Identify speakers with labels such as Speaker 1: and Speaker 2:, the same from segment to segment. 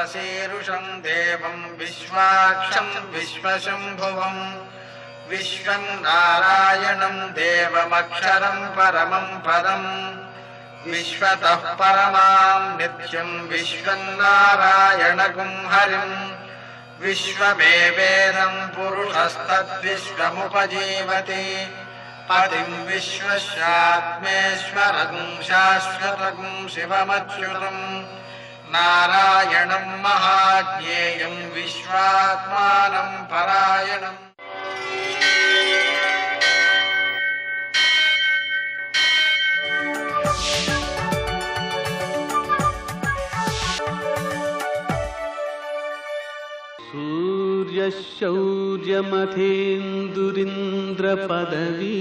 Speaker 1: परशीरुषं देवं विश्वाक्षं विश्वशम्भुवं विश्वं नारायणं देवमक्षरं परमं पदं विश्वतः परमां नित्यं विश्वं नारायणगुं हरिं विश्वमेवेदं पुरुषस्तद्विश्वमुपजीवति पतिं विश्वस्यात्मेश्वरगुं शाश्वतगुं शिवमच्युतं नारायणं महाज्ञेयं विश्वात्मानं परायणम्।
Speaker 2: सूर्यशौर्यमथेन्दुरिन्द्रपदवी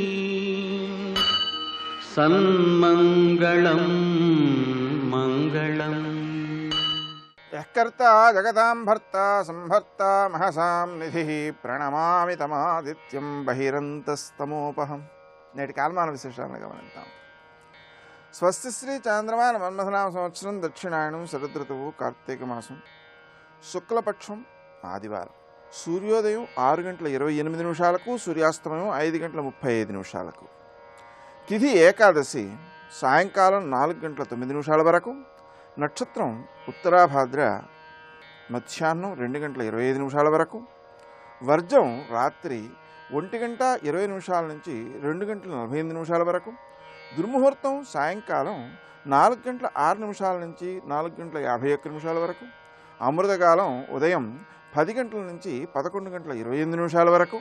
Speaker 2: सन्मङ्गलं मङ्गलम्।
Speaker 3: यः कर्ता जगतां भर्ता संभर्ता महसां निधिः ప్రణమామి తమాదిత్యం బహిరంతస్తమోపహం। నేటి కాలమాన విశేషాలను గమనిద్దాం. స్వస్తి శ్రీ చాంద్రమాన మన్మథనామ సంవత్సరం దక్షిణాయనం శరదృతువు కార్తీక మాసం శుక్లపక్షం ఆదివారం సూర్యోదయం 6:28 సూర్యాస్తమయం 5:35 తిథి ఏకాదశి సాయంకాలం 4:09 వరకు నక్షత్రం ఉత్తరాభాద్ర మధ్యాహ్నం 2:25 వరకు వర్జం రాత్రి 1:20 నుంచి 2:45 వరకు దుర్ముహూర్తం సాయంకాలం 4:06 నుంచి 4:51 వరకు అమృతకాలం ఉదయం 10 గంటల నుంచి 11:28 వరకు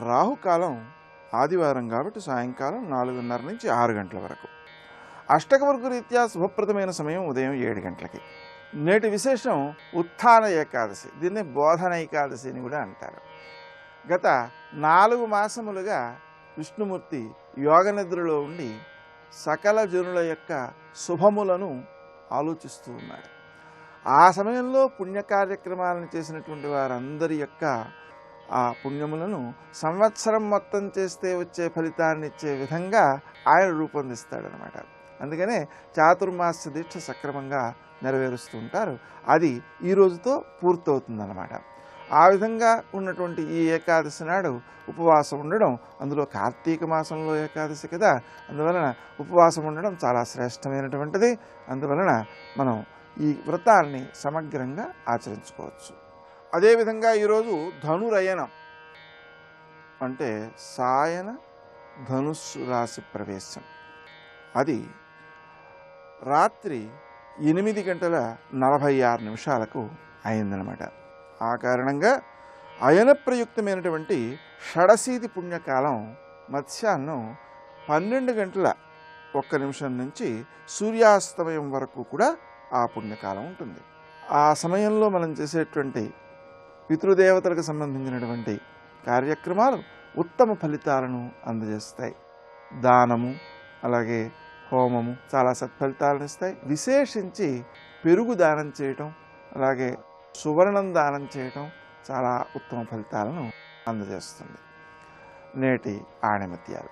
Speaker 3: రాహుకాలం ఆదివారం కాబట్టి సాయంకాలం 4:30 నుంచి 6 గంటల వరకు అష్టకవర్గ రీత్యా శుభప్రదమైన సమయం ఉదయం 7 గంటలకి। నేటి విశేషం ఉత్థాన ఏకాదశి, దీన్ని బోధన ఏకాదశి అని కూడా అంటారు. గత 4 మాసములుగా విష్ణుమూర్తి యోగ నిద్రలో ఉండి సకల జనుల యొక్క శుభములను ఆలోచిస్తూ ఉన్నాడు. ఆ సమయంలో పుణ్య కార్యక్రమాలను చేసినటువంటి వారందరి యొక్క ఆ పుణ్యములను సంవత్సరం మొత్తం చేస్తే వచ్చే ఫలితాన్ని ఇచ్చే విధంగా ఆయన రూపొందిస్తాడనమాట. అందుకనే చాతుర్మాస్య దీక్ష సక్రమంగా నెరవేరుస్తూ ఉంటారు. అది ఈ రోజుతో పూర్తవుతుందన్నమాట. ఆ విధంగా ఉన్నటువంటి ఈ ఏకాదశి నాడు ఉపవాసం ఉండడం, అందులో కార్తీక మాసంలో ఏకాదశి కదా, అందువలన ఉపవాసం ఉండడం చాలా శ్రేష్టమైనటువంటిది. అందువలన మనం ఈ వ్రతాన్ని సమగ్రంగా ఆచరించుకోవచ్చు. అదేవిధంగా ఈరోజు ధనురయనం అంటే సాయన ధనుస్సు రాశి ప్రవేశం, అది రాత్రి 8:46 అయిందనమాట. ఆ కారణంగా అయన ప్రయుక్తమైనటువంటి షడశీతి పుణ్యకాలం మధ్యాహ్నం 12:01 నుంచి సూర్యాస్తమయం వరకు కూడా ఆ పుణ్యకాలం ఉంటుంది. ఆ సమయంలో మనం చేసేటువంటి పితృదేవతలకు సంబంధించినటువంటి కార్యక్రమాలు ఉత్తమ ఫలితాలను అందజేస్తాయి. దానము అలాగే హోమము చాలా సత్ఫలితాలను ఇస్తాయి. విశేషించి పెరుగు దానం చేయటం అలాగే సువర్ణం దానం చేయటం చాలా ఉత్తమ ఫలితాలను అందజేస్తుంది. నేటి ఆణిమత్యాలు.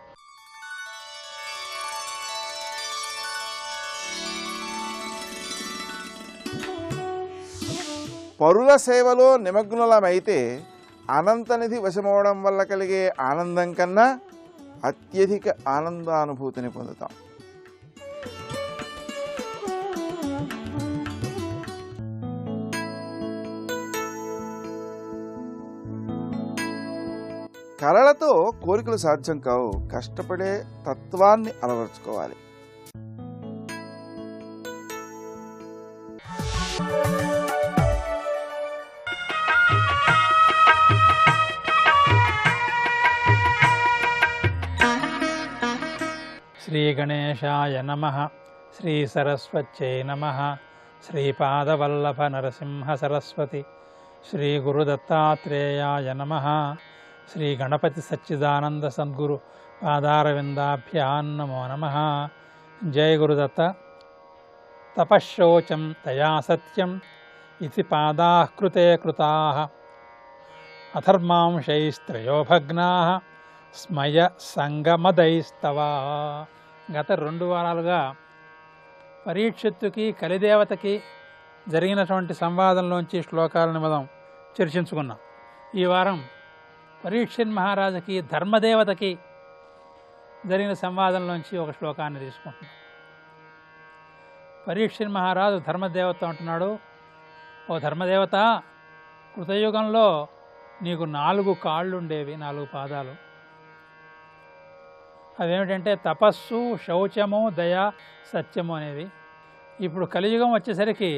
Speaker 3: పరుల సేవలో నిమగ్నులమైతే అనంతనిధి వశమవడం వల్ల కలిగే ఆనందం కన్నా అత్యధిక ఆనందానుభూతిని పొందుతాం. కళలతో కోరికలు సాధ్యం కావు, కష్టపడే తత్వాన్ని అలవర్చుకోవాలి.
Speaker 4: శ్రీ గణేశాయ నమః, శ్రీ సరస్వత్యై నమః, శ్రీపాదవల్లభ నరసింహ సరస్వతి, శ్రీ గురుదత్తాత్రేయాయ నమః, శ్రీ గణపతి సచ్చిదానంద సద్గురు పాదారవిందాభ్యాం నమో నమః. జయ గురుదత్త. తపశ్శౌచం తయా సత్యం ఇతి పాదాః కృతే కృతాః, అధర్మాంశైస్త్రయో భగ్నాః స్మయ సంగమదైస్తవ. గత 2 వారాలుగా పరీక్షిత్తుకి కలిదేవతకి జరిగినటువంటి సంవాదంలోంచి శ్లోకాలను మనం చర్చించుకున్నాం. ఈ వారం పరీక్షిత్ మహారాజుకి ధర్మదేవతకి జరిగిన సంవాదంలోంచి ఒక శ్లోకాన్ని తీసుకుంటున్నాం. పరీక్షిత్ మహారాజు ధర్మదేవత అంటున్నాడు, ఓ ధర్మదేవత, కృతయుగంలో నీకు 4 కాళ్ళు ఉండేవి, 4 పాదాలు. అవేమిటంటే తపస్సు, శౌచము, దయ, సత్యము అనేవి. ఇప్పుడు కలియుగం వచ్చేసరికి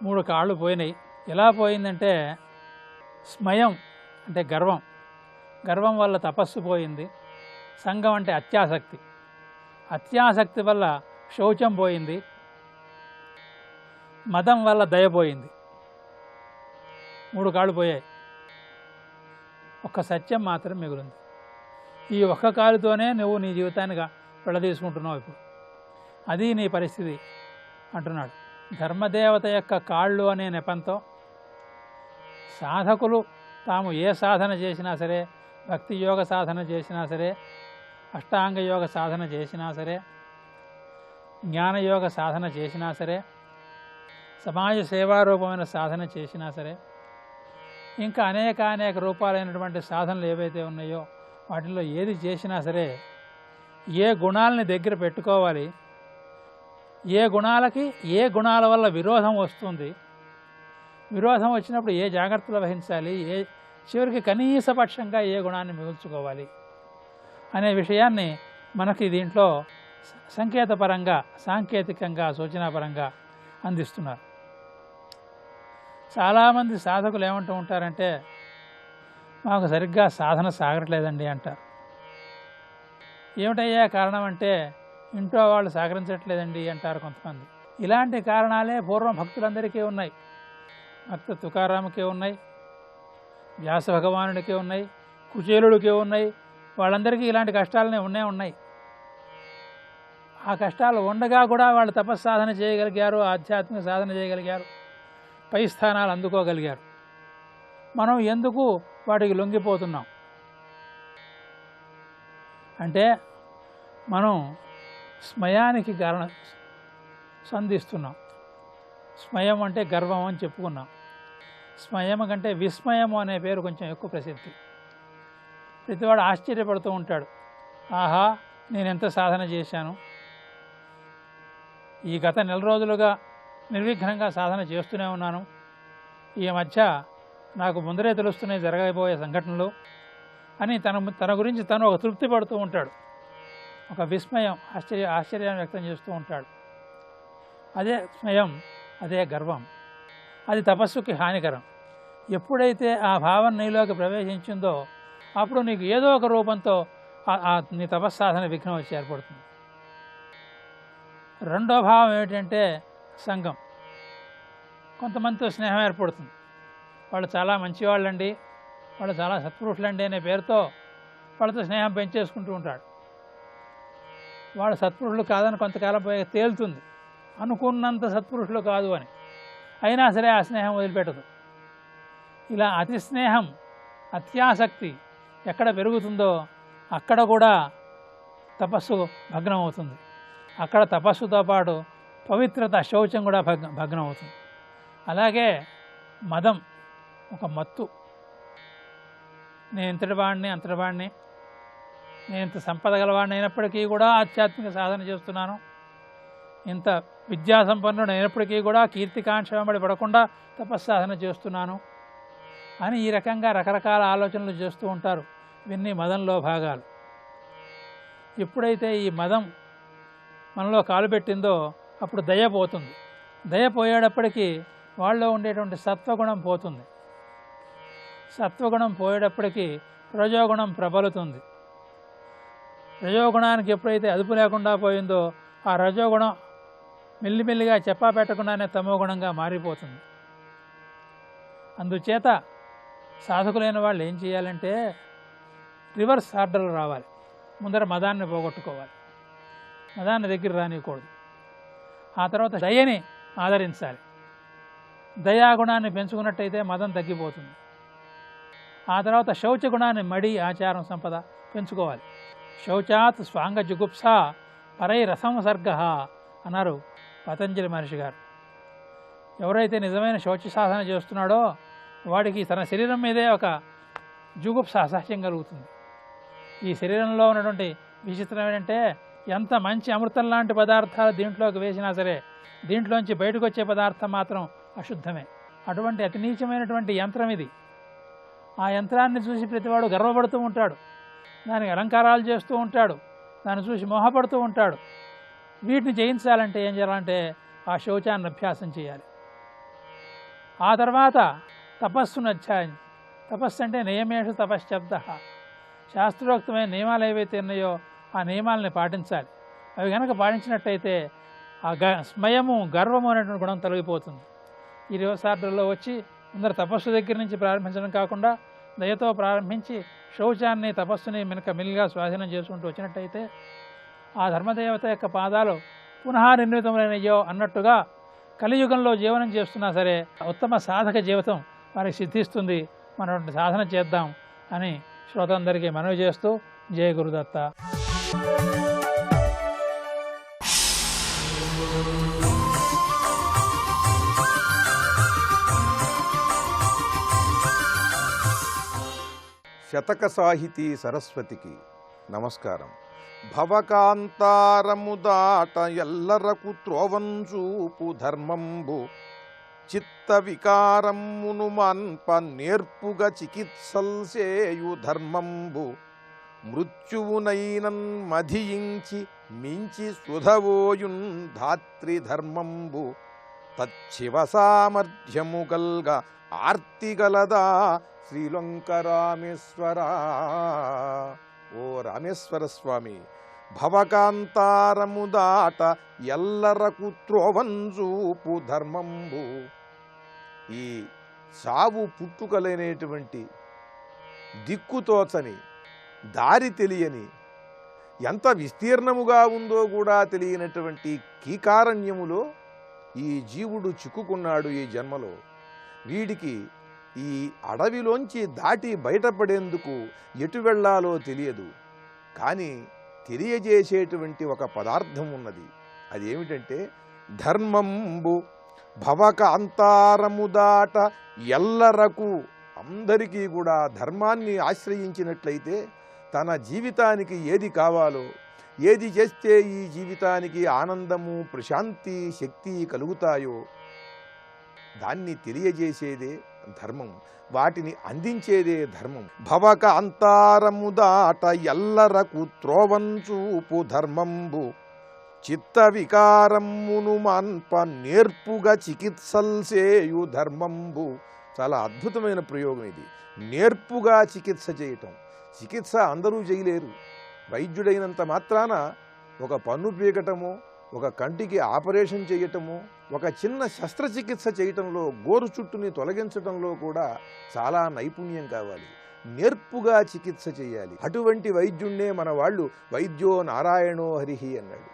Speaker 4: 3 కాళ్ళు పోయినాయి. ఎలా పోయిందంటే స్మయం అంటే గర్వం, గర్వం వల్ల తపస్సు పోయింది. సంఘం అంటే అత్యాసక్తి, అత్యాసక్తి వల్ల శౌచం పోయింది. మదం వల్ల దయ పోయింది. 3 కాళ్ళు పోయాయి. ఒక్క సత్యం మాత్రం మిగులుంది. ఈ ఒక్క కాలుతోనే నువ్వు నీ జీవితాన్ని వెళ్ళదీసుకుంటున్నావు. ఇప్పుడు అది నీ పరిస్థితి అంటున్నాడు. ధర్మదేవత యొక్క కాళ్ళు అనే నెపంతో సాధకులు తాము ఏ సాధన చేసినా సరే, భక్తి యోగ సాధన చేసినా సరే, అష్టాంగ యోగ సాధన చేసినా సరే, జ్ఞానయోగ సాధన చేసినా సరే, సమాజ సేవారూపమైన సాధన చేసినా సరే, ఇంకా అనేక రూపాలైనటువంటి సాధనలు ఏవైతే ఉన్నాయో వాటిల్లో ఏది చేసినా సరే ఏ గుణాలని దగ్గర పెట్టుకోవాలి, ఏ గుణాలకి ఏ గుణాల వల్ల విరోధం వస్తుంది, విరోధం వచ్చినప్పుడు ఏ జాగ్రత్తలు వహించాలి, చివరికి కనీసపక్షంగా ఏ గుణాన్ని మిగుల్చుకోవాలి అనే విషయాన్ని మనకి దీంట్లో సంకేతపరంగా, సాంకేతికంగా, సూచనాపరంగా అందిస్తున్నారు. చాలామంది సాధకులు ఏమంటూ ఉంటారంటే, మాకు సరిగ్గా సాధన సాగట్లేదండి అంటారు. ఏమిటయ్యా కారణం అంటే, ఇంట్లో వాళ్ళు సహకరించట్లేదండి అంటారు కొంతమంది. ఇలాంటి కారణాలే పూర్వం భక్తులందరికీ ఉన్నాయి. భక్త తుకారాముకే ఉన్నాయి, వ్యాస భగవానుడికే ఉన్నాయి, కుచేలుడికే ఉన్నాయి. వాళ్ళందరికీ ఇలాంటి కష్టాలనే ఉన్నాయి. ఆ కష్టాలు ఉండగా కూడా వాళ్ళు తపస్సాధన చేయగలిగారు, ఆధ్యాత్మిక సాధన చేయగలిగారు, పై స్థానాలు అందుకోగలిగారు. మనం ఎందుకు వాటికి లొంగిపోతున్నాం అంటే, మనం స్మయానికి కారణం సంధిస్తున్నాం. స్మయం అంటే గర్వం అని చెప్పుకున్నాం. స్మయం కంటే విస్మయము అనే పేరు కొంచెం ఎక్కువ ప్రసిద్ధి. ప్రతివాడు ఆశ్చర్యపడుతూ ఉంటాడు, ఆహా నేను ఎంత సాధన చేశాను, ఈ గత 4 రోజులుగా నిర్విఘ్నంగా సాధన చేస్తూనే ఉన్నాను, ఈ మధ్య నాకు ముందరే తెలుస్తున్నాయి జరగబోయే సంఘటనలు అని తన గురించి తను ఒక తృప్తి పడుతూ ఉంటాడు. ఒక విస్మయం, ఆశ్చర్యాన్ని వ్యక్తం చేస్తూ ఉంటాడు. అదే స్మయం, అదే గర్వం. అది తపస్సుకి హానికరం. ఎప్పుడైతే ఆ భావన నీలోకి ప్రవేశించిందో అప్పుడు నీకు ఏదో ఒక రూపంతో నీ తపస్సాధన విఘ్నం వచ్చి ఏర్పడుతుంది. రెండో భావం ఏమిటంటే సంఘం. కొంతమందితో స్నేహం ఏర్పడుతుంది. వాళ్ళు చాలా మంచివాళ్ళండి, వాళ్ళు చాలా సత్పురుషులండి అనే పేరుతో వాళ్ళతో స్నేహం పెంచేసుకుంటూ ఉంటాడు. వాళ్ళు సత్పురుషులు కాదని కొంతకాలం పోయి తేలుతుంది, అనుకున్నంత సత్పురుషులు కాదు అని. అయినా సరే ఆ స్నేహం వదిలిపెట్టదు. ఇలా అతి స్నేహం, అత్యాసక్తి ఎక్కడ పెరుగుతుందో అక్కడ కూడా తపస్సు భగ్నం అవుతుంది. అక్కడ తపస్సుతో పాటు పవిత్రత, శౌచం కూడా భగ్నం అవుతుంది. అలాగే మదం, ఒక మత్తు. నేను ఇంతటి వాడిని, అంతటి వాడిని, నేను ఇంత సంపద గలవాడిని అయినప్పటికీ కూడా ఆధ్యాత్మిక సాధన చేస్తున్నాను, ఇంత విద్యాసంపన్నుడు అయినప్పటికీ కూడా కీర్తికాంక్ష వెంబడి పడకుండా తపస్సాధన చేస్తున్నాను అని ఈ రకంగా రకరకాల ఆలోచనలు చేస్తూ ఉంటారు. ఇవన్నీ మదంలో భాగాలు. ఎప్పుడైతే ఈ మదం మనలో కాలు పెట్టిందో అప్పుడు దయ పోతుంది. దయ పోయేటప్పటికీ వాళ్ళలో ఉండేటువంటి సత్వగుణం పోతుంది. సత్వగుణం పోయేటప్పటికీ రజోగుణం ప్రబలుతుంది. రజోగుణానికి ఎప్పుడైతే అదుపు లేకుండా పోయిందో ఆ రజోగుణం మెల్లిమెల్లిగా చెప్పా పెట్టకుండానే తమోగుణంగా మారిపోతుంది. అందుచేత సాధకులైన వాళ్ళు ఏం చేయాలంటే రివర్స్ ఆర్డర్లో రావాలి. ముందర మదాన్ని పోగొట్టుకోవాలి, మదాన్ని దగ్గర రానియకూడదు. ఆ తర్వాత దయని ఆదరించాలి. దయాగుణాన్ని పెంచుకున్నట్టయితే మదం తగ్గిపోతుంది. ఆ తర్వాత శౌచగుణాన్ని, మడి, ఆచారం, సంపద పెంచుకోవాలి. శౌచాత్ స్వాంగ జుగుప్స పరై రసం సర్గ అన్నారు పతంజలి మహర్షి గారు. ఎవరైతే నిజమైన శౌచ సాధన చేస్తున్నాడో వాడికి తన శరీరం మీదే ఒక జుగుప్స అసహ్యం కలుగుతుంది. ఈ శరీరంలో ఉన్నటువంటి విచిత్రం ఏంటంటే ఎంత మంచి అమృతం లాంటి పదార్థాలు దీంట్లోకి వేసినా సరే దీంట్లోంచి బయటకు వచ్చే పదార్థం మాత్రం అశుద్ధమే. అటువంటి అతి నీచమైనటువంటి యంత్రం ఇది. ఆ యంత్రాన్ని చూసి ప్రతివాడు గర్వపడుతూ ఉంటాడు, దానికి అలంకారాలు చేస్తూ ఉంటాడు, దాన్ని చూసి మోహపడుతూ ఉంటాడు. వీటిని జయించాలంటే ఏం చేయాలంటే ఆ శౌచాన్ని అభ్యాసం చేయాలి. ఆ తర్వాత తపస్సును అధ్యాయం. తపస్సు అంటే నియమేషు తపశ్శబ్ద. శాస్త్రోక్తమైన నియమాలు ఏవైతే ఉన్నాయో ఆ నియమాలని పాటించాలి. అవి కనుక పాటించినట్టయితే ఆ స్మయము గర్వము అనేటువంటి గుణం తొలగిపోతుంది. ఈ రివర్సార్డర్లో వచ్చి అందరు తపస్సు దగ్గర నుంచి ప్రారంభించడం కాకుండా దయతో ప్రారంభించి శౌచాన్ని తపస్సుని మెల్లిగా స్వాధీనం చేసుకుంటూ వచ్చినట్టయితే ఆ ధర్మదేవత యొక్క పాదాలు పునః నిర్మితములైనయో అన్నట్టుగా కలియుగంలో జీవనం చేస్తున్నా సరే ఉత్తమ సాధక జీవితం వారికి సిద్ధిస్తుంది. మనం సాధన చేద్దాం అని శ్రోతలందరికీ మనవి చేస్తూ జయ గురుదత్త.
Speaker 5: శతక సాహితీ సరస్వతికి నమస్కారం. భవకాంతారము దాట ఎల్లరకు త్రోవంచూపు ధర్మంబు చిత్త వికారమును మాన్ప నేర్పుగా చికిత్సల్సేయు ధర్మంబు మృత్యువునైనన్ మధియించి మించి సుధవోయున్ ధాత్రి ధర్మంబు తచ్చివ సామర్థ్యము గల్గ ఆర్తిగలదా శ్రీలంక రామేశ్వర. ఓ రామేశ్వర స్వామి, భవకాంతారము దాట ఎల్లరకు త్రోవంచూపు ధర్మంబు. ఈ సావు పుట్టుకలైనటువంటి దిక్కుతోచని దారి తెలియని ఎంత విస్తీర్ణముగా ఉందో కూడా తెలియనటువంటి కీకారణ్యములో ఈ జీవుడు చిక్కుకున్నాడు. ఈ జన్మలో వీడికి ఈ అడవిలోంచి దాటి బయటపడేందుకు ఎటు వెళ్లాలో తెలియదు. కానీ తెలియజేసేటువంటి ఒక పదార్థం ఉన్నది. అదేమిటంటే ధర్మంబు. భవక అంతారము దాట ఎల్లరకు, అందరికీ కూడా ధర్మాన్ని ఆశ్రయించినట్లయితే తన జీవితానికి ఏది కావాలో, ఏది చేస్తే ఈ జీవితానికి ఆనందము, ప్రశాంతి, శక్తి కలుగుతాయో దాన్ని తెలియజేసేదే ధర్మం, వాటిని అందించేదే ధర్మం. భవక అంతారము దాట ఎల్లరకు త్రోవంచూపు ధర్మంబు చిత్త వికారమును మాన్ప నేర్పుగా చికిత్సల్సేయు ధర్మంబు. చాలా అద్భుతమైన ప్రయోగం ఇది. నేర్పుగా చికిత్స చేయటం. చికిత్స అందరూ చేయలేరు. వైద్యుడైనంత మాత్రాన ఒక పన్ను పీకటము, ఒక కంటికి ఆపరేషన్ చేయటము, ఒక చిన్న శస్త్రచికిత్స చేయటంలో, గోరు చుట్టుని తొలగించటంలో కూడా చాలా నైపుణ్యం కావాలి. నేర్పుగా చికిత్స చేయాలి. అటువంటి వైద్యుణ్ణే మన వాళ్ళు వైద్యో నారాయణో హరిహి అన్నాడు.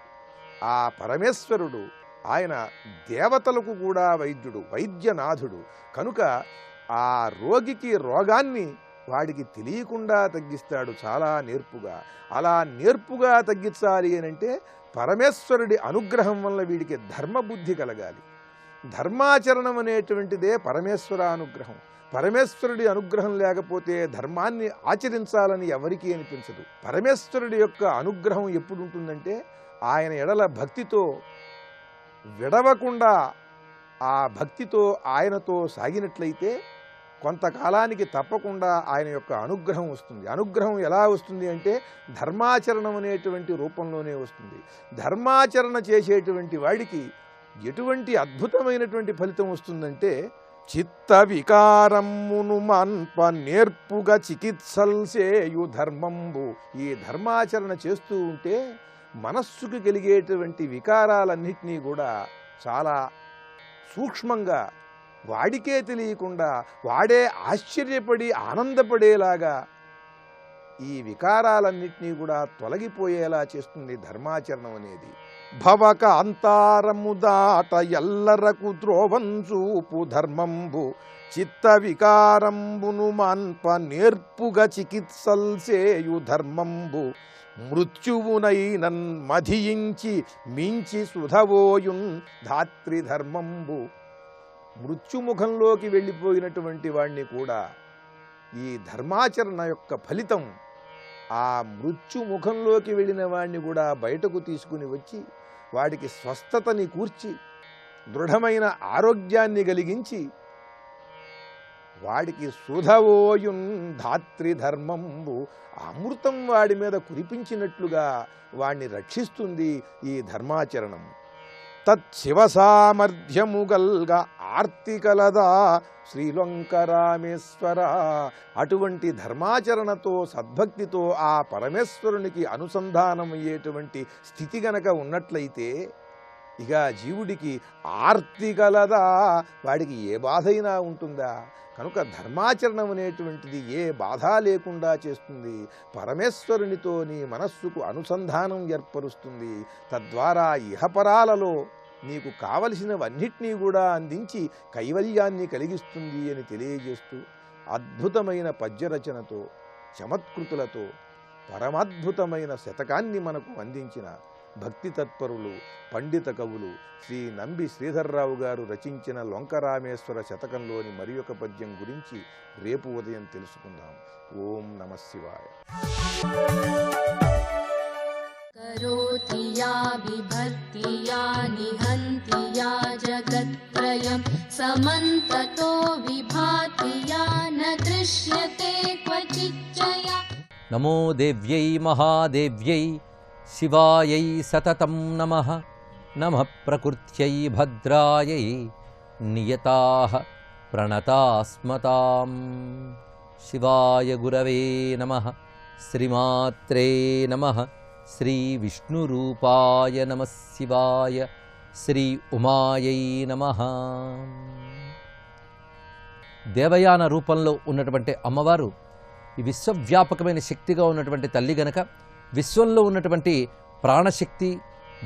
Speaker 5: ఆ పరమేశ్వరుడు ఆయన దేవతలకు కూడా వైద్యుడు, వైద్యనాథుడు. కనుక ఆ రోగికి రోగాన్ని వాడికి తెలియకుండా తగ్గిస్తాడు చాలా నేర్పుగా. అలా నేర్పుగా తగ్గించాలి అనంటే పరమేశ్వరుడి అనుగ్రహం వల్ల వీడికి ధర్మబుద్ధి కలగాలి. ధర్మాచరణం అనేటువంటిదే పరమేశ్వర అనుగ్రహం. పరమేశ్వరుడి అనుగ్రహం లేకపోతే ధర్మాన్ని ఆచరించాలని ఎవరికీ అనిపించదు. పరమేశ్వరుడి యొక్క అనుగ్రహం ఎప్పుడు ఉంటుందంటే ఆయన ఎడల భక్తితో విడవకుండా ఆ భక్తితో ఆయనతో సాగినట్లయితే కొంతకాలానికి తప్పకుండా ఆయన యొక్క అనుగ్రహం వస్తుంది. అనుగ్రహం ఎలా వస్తుంది అంటే ధర్మాచరణం అనేటువంటి రూపంలోనే వస్తుంది. ధర్మాచరణ చేసేటువంటి వాడికి ఎటువంటి అద్భుతమైనటువంటి ఫలితం వస్తుందంటే చిత్త వికారమును మాన్ప నేర్పుగా చికిత్సల్సేయు ధర్మంబు. ఈ ధర్మాచరణ చేస్తూ ఉంటే మనస్సుకు కలిగేటువంటి వికారాలన్నింటినీ కూడా చాలా సూక్ష్మంగా వాడికే తెలియకుండా వాడే ఆశ్చర్యపడి ఆనందపడేలాగా ఈ వికారాలన్నింటినీ కూడా తొలగిపోయేలా చేస్తుంది ధర్మాచరణం అనేది. భవక అంతారము దాట ఎల్లరకు త్రోవంచూపు ధర్మంబు చిత్త వికారంబును మాన్ప నేర్పుగా చికిత్సల్సేయు ధర్మంబు మృత్యువునైనన్ మధియించి మించి సుధవోయున్ ధాత్రి ధర్మంబు. మృత్యుముఖంలోకి వెళ్ళిపోయినటువంటి వాణ్ణి కూడా ఈ ధర్మాచరణ యొక్క ఫలితం ఆ మృత్యుముఖంలోకి వెళ్ళిన వాణ్ణి కూడా బయటకు తీసుకుని వచ్చి వాడికి స్వస్థతని కూర్చి దృఢమైన ఆరోగ్యాన్ని కలిగించి వాడికి సుధవోయున్ ధాత్రి ధర్మంబు అమృతం వాడి మీద కురిపించినట్లుగా వాణ్ణి రక్షిస్తుంది ఈ ధర్మాచరణం. తత్ శివ సామర్థ్యము గల్గా ఆర్తికలదా శ్రీలంకరామేశ్వర. అటువంటి ధర్మాచరణతో సద్భక్తితో ఆ పరమేశ్వరునికి అనుసంధానం అయ్యేటువంటి స్థితి గనక ఉన్నట్లయితే ఇక జీవుడికి ఆర్తికలదా, వాడికి ఏ బాధ అయినా ఉంటుందా? కనుక ధర్మాచరణం అనేటువంటిది ఏ బాధ లేకుండా చేస్తుంది. పరమేశ్వరునితో నీ మనస్సుకు అనుసంధానం ఏర్పరుస్తుంది. తద్వారా ఇహపరాలలో నీకు కావలసినవన్నిటినీ కూడా అందించి కైవల్యాన్ని కలిగిస్తుంది అని తెలియజేస్తూ అద్భుతమైన పద్యరచనతో చమత్కృతులతో పరమాద్భుతమైన శతకాన్ని మనకు అందించిన భక్తి తత్పరులు పండిత కవులు శ్రీ నంబి శ్రీధర్రావు గారు రచించిన లొంకరామేశ్వర శతకంలోని మరి ఒక పద్యం గురించి రేపు ఉదయం తెలుసుకుందాం. ఓం నమః శివాయ.
Speaker 6: करोति या विभक्ति या निहन्ति या जगत्त्रयं समन्ततो विभाति या न दृश्यते क्वचिच्चया.
Speaker 7: नमो देव्यै महादेव्यै शिवायै सततं नमः. नमः प्रकृत्यै भद्रायै नियताः प्रणतास्मताम्. शिवाय गुरवे नमः. श्रीमात्रे नमः. శ్రీ విష్ణురూపాయ నమః శివాయ. శ్రీ ఉమాయై నమః. దేవయాన రూపంలో ఉన్నటువంటి అమ్మవారు ఈ విశ్వవ్యాపకమైన శక్తిగా ఉన్నటువంటి తల్లి గనక విశ్వంలో ఉన్నటువంటి ప్రాణశక్తి,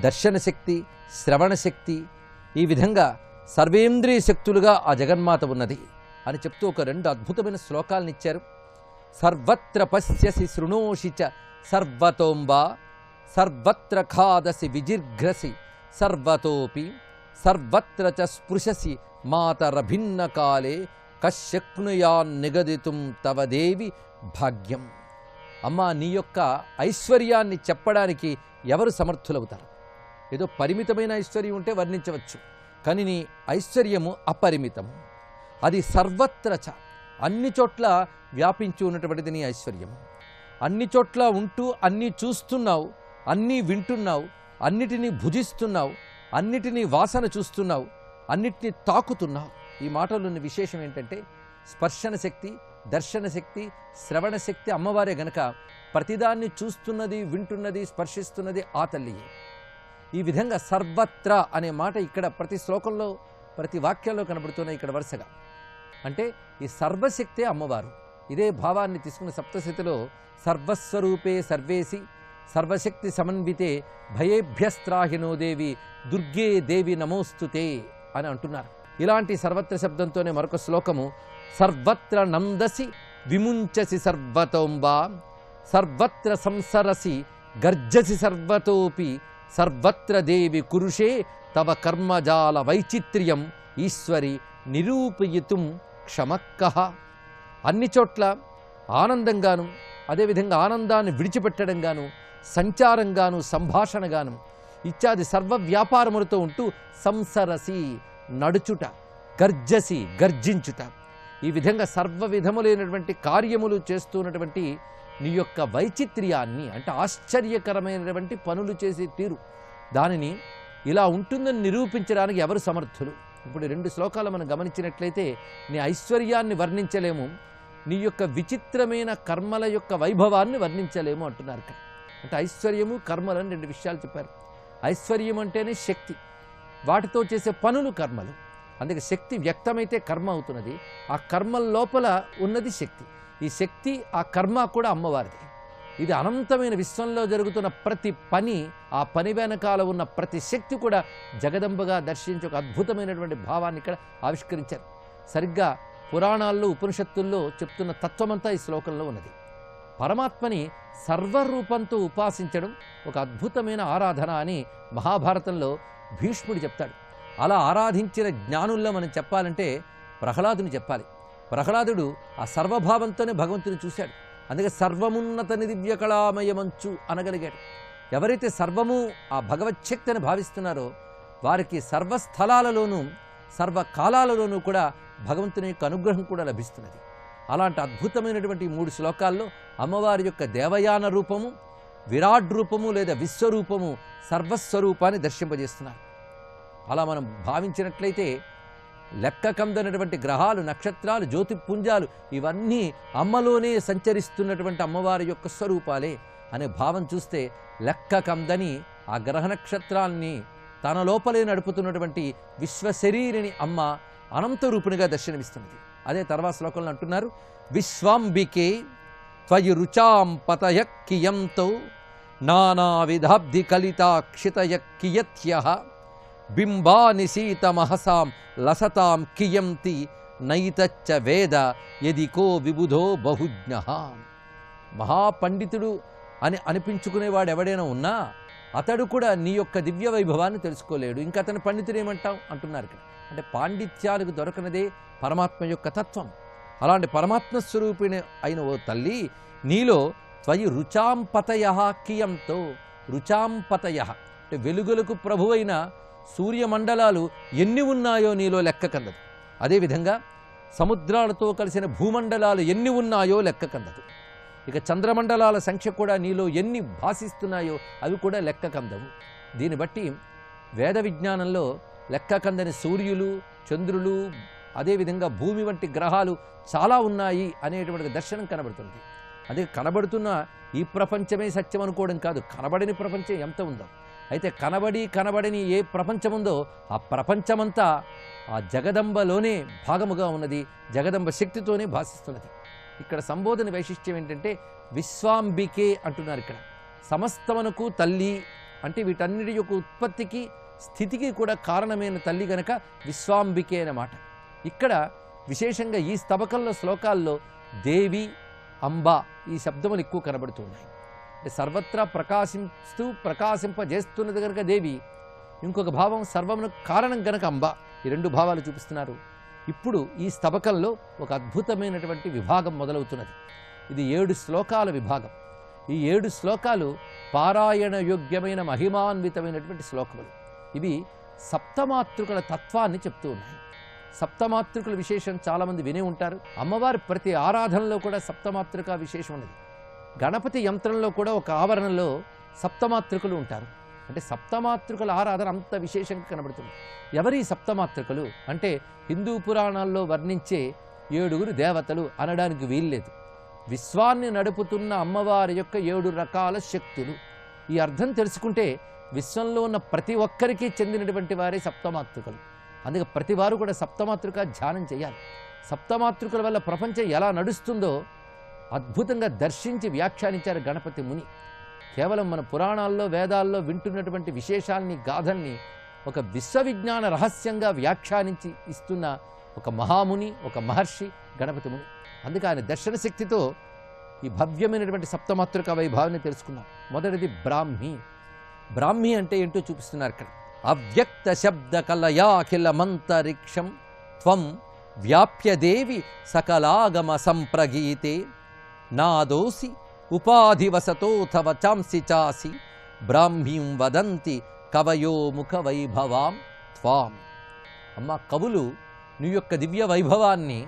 Speaker 7: దర్శన శక్తి, శ్రవణ శక్తి, ఈ విధంగా సర్వేంద్రియ శక్తులుగా ఆ జగన్మాత ఉన్నది అని చెప్తూ ఒక 2 అద్భుతమైన శ్లోకాలను ఇచ్చారు. సర్వత్ర పశ్యసి శృణోషి చ సర్వతోంబా సర్వత్ర ఖాదసి విజిఘ్రసి సర్వతోపి సర్వత్ర చ స్పృశసి మాతరభిన్న కాలే కశ్యక్నుయాన్ నిగదితుం తవ దేవి భాగ్యం. అమ్మా, నీ యొక్క ఐశ్వర్యాన్ని చెప్పడానికి ఎవరు సమర్థులవుతారు? ఏదో పరిమితమైన ఐశ్వర్యం ఉంటే వర్ణించవచ్చు, కానీ నీ ఐశ్వర్యము అపరిమితము. అది సర్వత్రచ, అన్ని చోట్ల వ్యాపించి ఉన్నటువంటిది నీ ఐశ్వర్యము. అన్ని చోట్ల ఉంటూ అన్నీ చూస్తున్నావు, అన్నీ వింటున్నావు, అన్నిటినీ భుజిస్తున్నావు, అన్నిటినీ వాసన చూస్తున్నావు, అన్నిటినీ తాకుతున్నావు. ఈ మాటలోని విశేషం ఏంటంటే స్పర్శన శక్తి, దర్శన శక్తి, శ్రవణ శక్తి అమ్మవారే గనక ప్రతిదాన్ని చూస్తున్నది, వింటున్నది, స్పర్శిస్తున్నది ఆ తల్లియే. ఈ విధంగా సర్వత్ర అనే మాట ఇక్కడ ప్రతి శ్లోకంలో ప్రతి వాక్యంలో కనబడుతున్నాయి ఇక్కడ వరుసగా. అంటే ఈ సర్వశక్తే అమ్మవారు. ఇదే భావాన్ని తీసుకున్న సప్తశతిలో సర్వస్వరూపే సర్వేసి సర్వశక్తి సమన్వితే భయేభ్యస్త్రాహినో దేవి దుర్గే దేవి నమోస్తుతే అని అంటున్నారు. ఇలాంటి సర్వత్ర శబ్దంతోనే మరొక శ్లోకము సర్వత్ర నందసి విముంచసి సర్వతోంబా సర్వత్ర సంసరసి గర్జసి సర్వతోపి సర్వత్ర దేవి కురుషే తవ కర్మజాల వైచిత్ర్యం ఈశ్వరి నిరూపయితుం క్షమక్కః. అన్ని చోట్ల ఆనందంగాను, అదేవిధంగా ఆనందాన్ని విడిచిపెట్టడంగాను, సంచారంగాను, సంభాషణగాను ఇత్యాది సర్వ వ్యాపారములతో ఉంటూ సంసరసి నడుచుట, గర్జసి గర్జించుట, ఈ విధంగా సర్వ విధములైనటువంటి కార్యములు చేస్తున్నటువంటి నీ యొక్క వైచిత్ర్యాన్ని, అంటే ఆశ్చర్యకరమైనటువంటి పనులు చేసే తీరు, దానిని ఇలా ఉంటుందని నిరూపించడానికి ఎవరు సమర్థులు? ఇప్పుడు 2 శ్లోకాలు మనం గమనించినట్లయితే నీ ఐశ్వర్యాన్ని వర్ణించలేము, నీ యొక్క విచిత్రమైన కర్మల యొక్క వైభవాన్ని వర్ణించలేము అంటున్నారు. అంటే ఐశ్వర్యము కర్మలు అని 2 విషయాలు చెప్పారు. ఐశ్వర్యం అంటేనే శక్తి, వాటితో చేసే పనులు కర్మలు. అందుకే శక్తి వ్యక్తమైతే కర్మ అవుతున్నది, ఆ కర్మల లోపల ఉన్నది శక్తి. ఈ శక్తి ఆ కర్మ కూడా అమ్మవారిది. ఇది అనంతమైన విశ్వంలో జరుగుతున్న ప్రతి పని, ఆ పని వెనకాల ఉన్న ప్రతి శక్తి కూడా జగదంబగా దర్శించి ఒక అద్భుతమైనటువంటి భావాన్ని ఇక్కడ ఆవిష్కరించారు. సరిగ్గా పురాణాల్లో ఉపనిషత్తుల్లో చెప్తున్న తత్వమంతా ఈ శ్లోకంలో ఉన్నది. పరమాత్మని సర్వరూపంతో ఉపాసించడం ఒక అద్భుతమైన ఆరాధన అని మహాభారతంలో భీష్ముడు చెప్తాడు. అలా ఆరాధించిన జ్ఞానుల్లో మనం చెప్పాలంటే ప్రహ్లాదుని చెప్పాలి. ప్రహ్లాదుడు ఆ సర్వభావంతోనే భగవంతుని చూశాడు. అందుకే సర్వమున్నత దివ్య కళామయమంచు అనగలిగాడు. ఎవరైతే సర్వము ఆ భగవచ్ఛక్తిని భావిస్తున్నారో వారికి సర్వస్థలాలలోనూ సర్వకాలాలలోనూ కూడా భగవంతుని యొక్క అనుగ్రహం కూడా లభిస్తున్నది. అలాంటి అద్భుతమైనటువంటి 3 శ్లోకాల్లో అమ్మవారి యొక్క దేవయాన రూపము, విరాట్ రూపము లేదా విశ్వరూపము, సర్వస్వరూపాన్ని దర్శింపజేస్తున్నారు. అలా మనం భావించినట్లయితే లెక్కకందనటువంటి గ్రహాలు, నక్షత్రాలు, జ్యోతిపుంజాలు ఇవన్నీ అమ్మలోనే సంచరిస్తున్నటువంటి అమ్మవారి యొక్క స్వరూపాలే అనే భావం చూస్తే లెక్కకందని ఆ గ్రహ నక్షత్రాల్ని తన లోపలే నడుపుతున్నటువంటి విశ్వశరీరిని అమ్మ అనంత రూపిణిగా దర్శనమిస్తున్నది. అదే తర్వాత శ్లోకంలో అంటున్నారు, విశ్వాంబికే త్వయి రుచాం పతయ కియంతో నానావిధాబ్ది కలితాక్షితయ కియత్యః బింబాని సీతమహసాం లసతాం కియంతి నైతచ్చ వేద యదికో విబుధో బహుజ్ఞః. మహాపండితుడు అని అనిపించుకునేవాడు ఎవడైనా ఉన్నా అతడు కూడా నీ యొక్క దివ్య వైభవాన్ని తెలుసుకోలేడు. ఇంకా అతని పండితుడు ఏమంటావు అంటున్నారు ఇక్కడ. అంటే పాండిత్యాలకు దొరకనదే పరమాత్మ యొక్క తత్వం. అలాంటి పరమాత్మ స్వరూపిణి అయిన ఓ తల్లి, నీలో త్వయి రుచాంపతయ కియంతో. రుచాంపతయ అంటే వెలుగులకు ప్రభువైన సూర్యమండలాలు ఎన్ని ఉన్నాయో నీలో లెక్క కందదు. అదేవిధంగా సముద్రాలతో కలిసిన భూమండలాలు ఎన్ని ఉన్నాయో లెక్క కందదు. ఇక చంద్రమండలాల సంఖ్య కూడా నీలో ఎన్ని భాసిస్తున్నాయో అవి కూడా లెక్క కందవు. దీన్ని బట్టి వేద విజ్ఞానంలో లెక్క కందని సూర్యులు, చంద్రులు, అదేవిధంగా భూమి వంటి గ్రహాలు చాలా ఉన్నాయి అనేటువంటి దర్శనం కనబడుతుంది. అదే కనబడుతున్న ఈ ప్రపంచమే సత్యం అనుకోవడం కాదు, కనబడని ప్రపంచం ఎంత ఉందో. అయితే కనబడని ఏ ప్రపంచం ఉందో ఆ ప్రపంచమంతా ఆ జగదంబలోనే భాగముగా ఉన్నది, జగదంబ శక్తితోనే భాషిస్తున్నది. ఇక్కడ సంబోధన వైశిష్ట్యం ఏంటంటే విశ్వాంబికే అంటున్నారు. ఇక్కడ సమస్తమునకు తల్లి అంటే వీటన్నిటి యొక్క ఉత్పత్తికి స్థితికి కూడా కారణమైన తల్లి గనక విశ్వాంబికే అన్నమాట. ఇక్కడ విశేషంగా ఈ స్తబకంలో శ్లోకాల్లో దేవి, అంబ ఈ శబ్దములు ఎక్కువ కనబడుతున్నాయి. అంటే సర్వత్రా ప్రకాశింపజేస్తున్నది కనుక దేవి, ఇంకొక భావం సర్వమునకు కారణం గనక అంబ. ఈ 2 భావాలు చూపిస్తున్నారు. ఇప్పుడు ఈ స్తబకంలో ఒక అద్భుతమైనటువంటి విభాగం మొదలవుతున్నది. ఇది 7 శ్లోకాల విభాగం. ఈ 7 శ్లోకాలు పారాయణ యోగ్యమైన మహిమాన్వితమైనటువంటి శ్లోకములు. ఇవి సప్తమాతృకల తత్వాన్ని చెప్తూ ఉన్నాయి. సప్తమాతృకల విశేషం చాలామంది వినే ఉంటారు. అమ్మవారి ప్రతి ఆరాధనలో కూడా సప్తమాతృక విశేషం ఉన్నది. గణపతి యంత్రంలో కూడా ఒక ఆవరణలో సప్తమాతృకలు ఉంటారు. అంటే సప్తమాతృకల ఆరాధన అంత విశేషంగా కనబడుతుంది. ఎవరి సప్తమాతృకలు అంటే హిందూ పురాణాల్లో వర్ణించే 7 దేవతలు అనడానికి వీల్లేదు. విశ్వాన్ని నడుపుతున్న అమ్మవారి యొక్క 7 రకాల శక్తులు. ఈ అర్థం తెలుసుకుంటే విశ్వంలో ఉన్న ప్రతి ఒక్కరికి చెందినటువంటి వారే సప్తమాతృకలు. అందుకే ప్రతి వారు కూడా సప్తమాతృక ధ్యానం చేయాలి. సప్తమాతృకల వల్ల ప్రపంచం ఎలా నడుస్తుందో అద్భుతంగా దర్శించి వ్యాఖ్యానించారు గణపతి ముని. కేవలం మన పురాణాల్లో, వేదాల్లో వింటున్నటువంటి విశేషాల్ని, గాథల్ని ఒక విశ్వవిజ్ఞాన రహస్యంగా వ్యాఖ్యానించి ఇస్తున్న ఒక మహాముని, ఒక మహర్షి గణపతి ముని. అందుకే ఆయన దర్శన శక్తితో ఈ భవ్యమైనటువంటి సప్తమాతృక వైభవాన్ని తెలుసుకున్నాం. మొదటిది బ్రాహ్మి. బ్రాహ్మి అంటే ఏంటో చూపిస్తున్నారు ఇక్కడ. అవ్యక్త శబ్ద కలయాఖిల మంతరిక్షం త్వం వ్యాప్య దేవి సకలాగమ సంప్రగీతే నాదోసి ఉపాధివసతోథవ చాంసి చాసి బ్రాహ్మీం వదంతి కవయో ముఖ వైభవాం త్వాం. అమ్మ, కవులు నీ యొక్క దివ్య వైభవాన్ని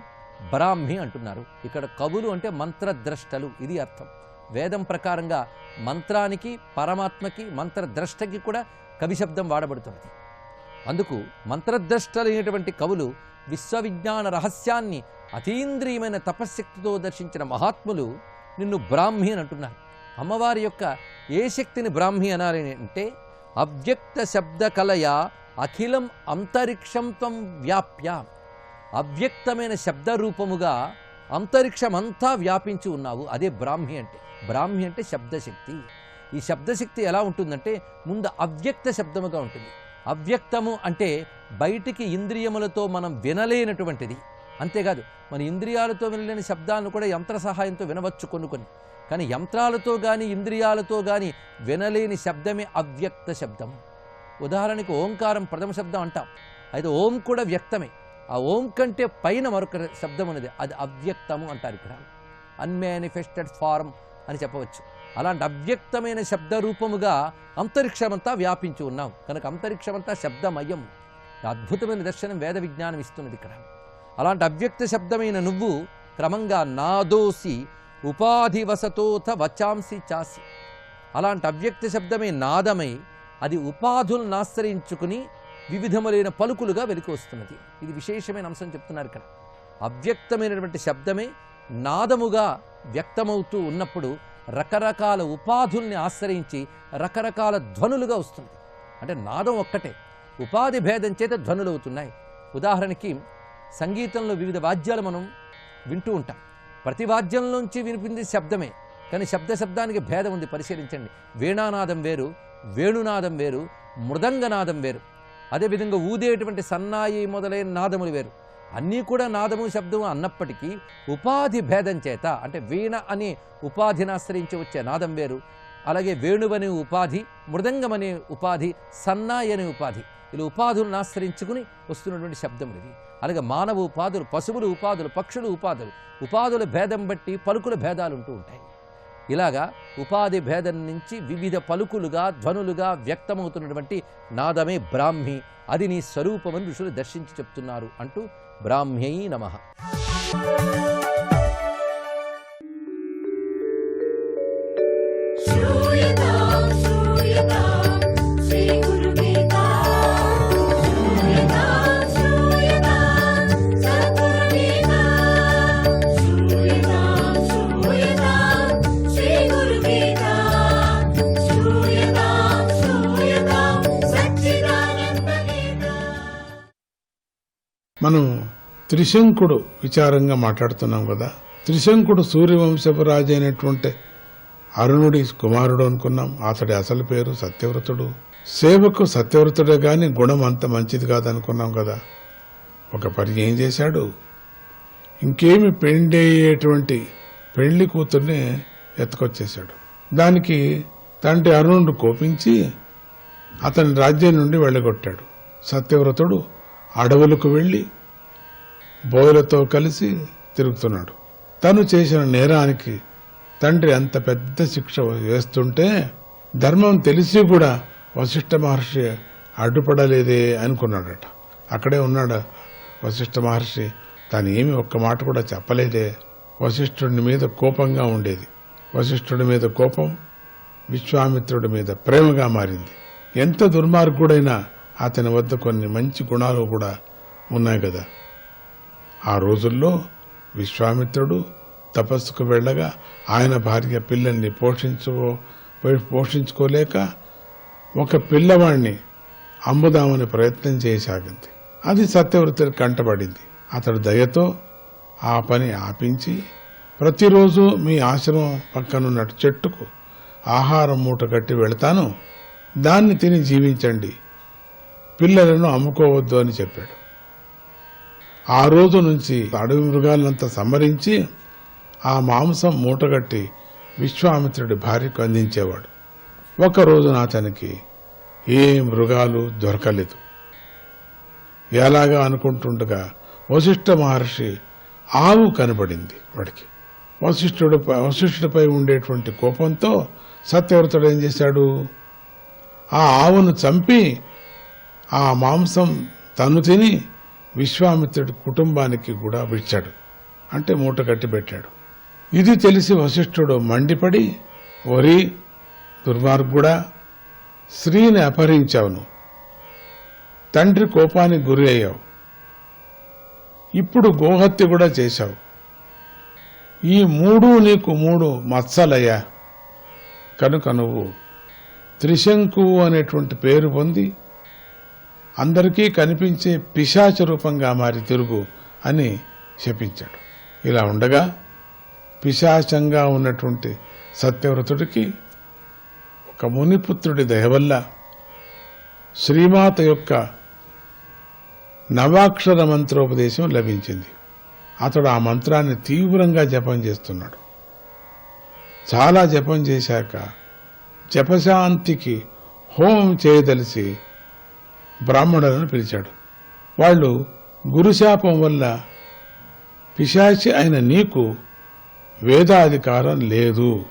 Speaker 7: బ్రాహ్మి అంటున్నారు. ఇక్కడ కవులు అంటే మంత్రద్రష్టలు, ఇది అర్థం. వేదం ప్రకారంగా మంత్రానికి, పరమాత్మకి, మంత్రద్రష్టకి కూడా కవి శబ్దం వాడబడుతున్నది. అందుకు మంత్రద్రష్టలైనటువంటి కవులు విశ్వవిజ్ఞాన రహస్యాన్ని అతీంద్రియమైన తపశ్శక్తితో దర్శించిన మహాత్ములు నిన్ను బ్రాహ్మి అని అంటున్నారు. అమ్మవారి యొక్క ఏ శక్తిని బ్రాహ్మి అనాలి అంటే అవ్యక్త శబ్ద కలయ అఖిలం అంతరిక్షం త్వం వ్యాప్య. అవ్యక్తమైన శబ్ద రూపముగా అంతరిక్షమంతా వ్యాపించి ఉన్నావు, అదే బ్రాహ్మి అంటే. బ్రాహ్మి అంటే శబ్దశక్తి. ఈ శబ్దశక్తి ఎలా ఉంటుందంటే ముందు అవ్యక్త శబ్దముగా ఉంటుంది. అవ్యక్తము అంటే బయటికి ఇంద్రియములతో మనం వినలేనటువంటిది. అంతేకాదు మన ఇంద్రియాలతో వినలేని శబ్దాలను కూడా యంత్ర సహాయంతో వినవచ్చు కొన్ని. కానీ యంత్రాలతో కానీ ఇంద్రియాలతో కానీ వినలేని శబ్దమే అవ్యక్త శబ్దం. ఉదాహరణకు ఓంకారం ప్రథమ శబ్దం అంటాం. అయితే ఓం కూడా వ్యక్తమే. ఆ ఓం కంటే పైన మరొక శబ్దం ఉన్నది, అది అవ్యక్తము అంటారు ఇక్కడ. అన్మానిఫెస్టెడ్ ఫార్మ్ అని చెప్పవచ్చు. అలాంటి అవ్యక్తమైన శబ్ద రూపముగా అంతరిక్షమంతా వ్యాపించి ఉన్నాం కనుక అంతరిక్షమంతా శబ్దమయం. అద్భుతమైన దర్శనం వేద విజ్ఞానం ఇస్తున్నది ఇక్కడ. అలాంటి అవ్యక్త శబ్దమైన నువ్వు క్రమంగా నాదోసి ఉపాధివసతోథ వచాంసి చాసి. అలాంటి అవ్యక్త శబ్దమే నాదమై అది ఉపాధులను ఆశ్రయించుకుని వివిధములైన పలుకులుగా వెలికి వస్తున్నది. ఇది విశేషమైన అంశం చెప్తున్నారు ఇక్కడ. అవ్యక్తమైనటువంటి శబ్దమే నాదముగా వ్యక్తమవుతూ ఉన్నప్పుడు రకరకాల ఉపాధుల్ని ఆశ్రయించి రకరకాల ధ్వనులుగా వస్తుంది. అంటే నాదం ఒక్కటే, ఉపాధి భేదం చేత ధ్వనులు అవుతున్నాయి. ఉదాహరణకి సంగీతంలో వివిధ వాద్యాలు మనం వింటూ ఉంటాం. ప్రతి వాద్యంలోంచి వినిపింది శబ్దమే, కానీ శబ్దానికి భేదం ఉంది. పరిశీలించండి. వీణానాదం వేరు, వేణునాదం వేరు, మృదంగనాదం వేరు. అదేవిధంగా ఊదేటువంటి సన్నాయి మొదలైన నాదములు వేరు. అన్నీ కూడా నాదము శబ్దము అన్నప్పటికీ ఉపాధి భేదం చేత, అంటే వీణ అనే ఉపాధిని ఆశ్రయించి వచ్చే నాదం వేరు, అలాగే వేణువనే ఉపాధి, మృదంగం అనే ఉపాధి, సన్నాయి అనే ఉపాధి, ఇలా ఉపాధులను ఆశ్రయించుకుని వస్తున్నటువంటి శబ్దములు ఇవి. అలాగే మానవ ఉపాధులు, పశువులు ఉపాధులు, పక్షులు ఉపాధులు, ఉపాధుల భేదం బట్టి పలుకుల భేదాలు ఉంటూ ఉంటాయి. ఇలాగా ఉపాధి భేదం నుంచి వివిధ పలుకులుగా ధ్వనులుగా వ్యక్తమవుతున్నటువంటి నాదమే బ్రాహ్మి. అది నీ స్వరూపమని ఋషులు దర్శించి చెప్తున్నారు అంటూ బ్రాహ్మ్యై నమః.
Speaker 8: మనం త్రిశంకుడు విచారంగా మాట్లాడుతున్నాం కదా. త్రిశంకుడు సూర్యవంశపు రాజు అయినటువంటి అరుణుడి కుమారుడు అనుకున్నాం. అతడి అసలు పేరు సత్యవ్రతుడు. సేవకు సత్యవ్రతుడే గాని గుణం అంత మంచిది కాదనుకున్నాం కదా. ఒక పని ఏం చేశాడు, ఇంకేమి పెండయ్యేటువంటి పెళ్లి కూతుర్ని ఎత్తుకొచ్చేశాడు. దానికి తండ్రి అరుణుడు కోపించి అతని రాజ్యం నుండి వెళ్ళగొట్టాడు. సత్యవ్రతుడు అడవులకు వెళ్లి బోయలతో కలిసి తిరుగుతున్నాడు. తను చేసిన నేరానికి తండ్రి అంత పెద్ద శిక్ష వేస్తుంటే ధర్మం తెలిసి కూడా వశిష్ఠ మహర్షి అడ్డుపడలేదే అనుకున్నాడట. అక్కడే ఉన్నాడు వశిష్ఠ మహర్షి. తాను ఏమి ఒక్క మాట కూడా చెప్పలేదే. వశిష్ఠుడి మీద కోపంగా ఉండేది. వశిష్ఠుడి మీద కోపం విశ్వామిత్రుడి మీద ప్రేమగా మారింది. ఎంత దుర్మార్గుడైనా అతని వద్ద కొన్ని మంచి గుణాలు కూడా ఉన్నాయి కదా. ఆ రోజుల్లో విశ్వామిత్రుడు తపస్సుకు వెళ్ళగా ఆయన భార్య పిల్లల్ని పోషించుకోలేక ఒక పిల్లవాడిని అమ్ముదామని ప్రయత్నం చేయసాగింది. అది సత్యవ్రతుడి కంటపడింది. అతడు దయతో ఆ పని ఆపించి ప్రతిరోజు మీ ఆశ్రమం పక్కనున్న చెట్టుకు ఆహారం మూట కట్టి వెళతాను, దాన్ని తిని జీవించండి, పిల్లలను అమ్ముకోవద్దు అని చెప్పాడు. ఆ రోజు నుంచి అడవి మృగాలంతా సంహరించి ఆ మాంసం మూటగట్టి విశ్వామిత్రుడి భార్యకు అందించేవాడు. ఒక రోజున అతనికి ఏ మృగాలు దొరకలేదు. ఎలాగా అనుకుంటుండగా వశిష్ఠ మహర్షి ఆవు కనబడింది వాడికి. వశిష్ఠుడిపై ఉండేటువంటి కోపంతో సత్యవ్రతుడు ఏం చేశాడు, ఆ ఆవును చంపి ఆ మాంసం తను తిని విశ్వామిత్రుడి కుటుంబానికి కూడా విడిచాడు. అంటే మూట కట్టి పెట్టాడు. ఇది తెలిసి వశిష్ఠుడు మండిపడి, ఒరి దుర్మార్గుడా, స్త్రీని అపహరించావును, తండ్రి కోపానికి గురి అయ్యావు, ఇప్పుడు గోహత్య కూడా చేశావు. ఈ మూడు నీకు 3 మత్సలయ్యా. కనుక నువ్వు త్రిశంకువు అనేటువంటి పేరు పొంది అందరికీ కనిపించే పిశాచ రూపంగా మారి తిరుగు అని శపించాడు. ఇలా ఉండగా పిశాచంగా ఉన్నటువంటి సత్యవ్రతుడికి ఒక మునిపుత్రుడి దయ వల్ల శ్రీమాత యొక్క నవాక్షర మంత్రోపదేశం లభించింది. అతడు ఆ మంత్రాన్ని తీవ్రంగా జపం చేస్తున్నాడు. చాలా జపం చేశాక జపశాంతికి హోమం చేయదలిసి బ్రాహ్మణులను పిలిచాడు. వాళ్ళు గురుశాపం వల్ల పిశాచి అయిన నీకు వేదాధికారం లేదు,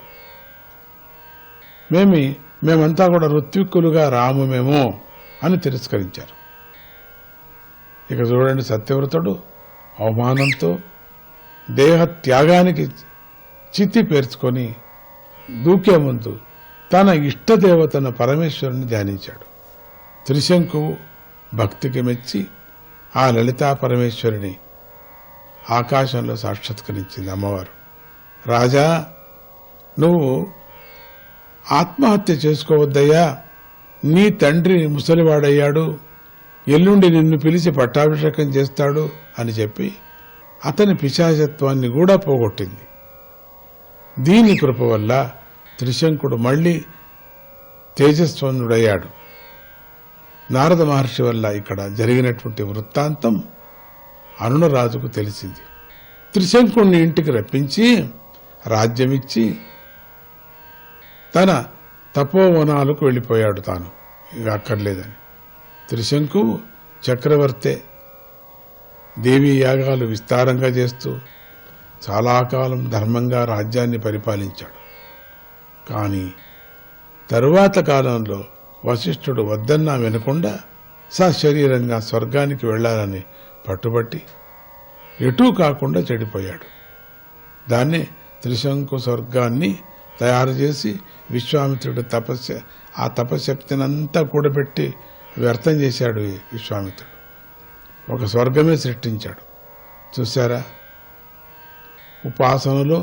Speaker 8: మేమంతా కూడా ఋత్విక్కులుగా రాము మేము అని తిరస్కరించారు. ఇక చూడండి, సత్యవ్రతుడు అవమానంతో దేహ త్యాగానికి చిత్తి పేర్చుకొని దూకే ముందు తన ఇష్టదేవతను పరమేశ్వరుని ధ్యానించాడు. త్రిశంకువు భక్తికి మెచ్చి ఆ లలితా పరమేశ్వరిని ఆకాశంలో సాక్షాత్కరించింది అమ్మవారు. రాజా, నువ్వు ఆత్మహత్య చేసుకోవద్దయ్యా, నీ తండ్రి ముసలివాడయ్యాడు, ఎల్లుండి నిన్ను పిలిచి పట్టాభిషేకం చేస్తాడు అని చెప్పి అతని పిశాచత్వాన్ని కూడా పోగొట్టింది. దీని కృప వల్ల త్రిశంకుడు మళ్లీ తేజస్వనుడయ్యాడు. నారద మహర్షి వల్ల ఇక్కడ జరిగినటువంటి వృత్తాంతం అరుణరాజుకు తెలిసింది. త్రిశంకుడిని ఇంటికి రప్పించి రాజ్యమిచ్చి తన తపోవనాలకు వెళ్ళిపోయాడు. తాను ఇక అక్కర్లేదని. త్రిశంకువు చక్రవర్తే దేవీ యాగాలు విస్తారంగా చేస్తూ చాలా కాలం ధర్మంగా రాజ్యాన్ని పరిపాలించాడు. కానీ తరువాత కాలంలో వశిష్ఠుడు వద్దన్నా వినకుండా సశరీరంగా స్వర్గానికి వెళ్లాలని పట్టుబట్టి ఎటూ కాకుండా చెడిపోయాడు. దాన్నే త్రిశంకు స్వర్గాన్ని తయారు చేసి విశ్వామిత్రుడు ఆ తపశక్తినంతా కూడబెట్టి వ్యర్థం చేశాడు. విశ్వామిత్రుడు ఒక స్వర్గమే సృష్టించాడు. చూశారా, ఉపాసనలో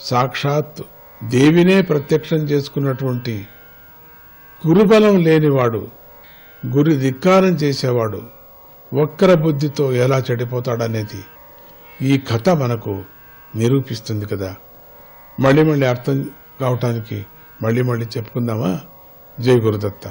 Speaker 8: సాక్షాత్ దేవినే ప్రత్యక్షం చేసుకున్నటువంటి గురుబలం లేనివాడు, గురి ధిక్కారం చేసేవాడు వక్ర బుద్ధితో ఎలా చెడిపోతాడనేది ఈ కథ మనకు నిరూపిస్తుంది కదా. మళ్ళీ అర్థం కావటానికి మళ్ళీ చెప్పుకుందామా? జై గురుదత్త.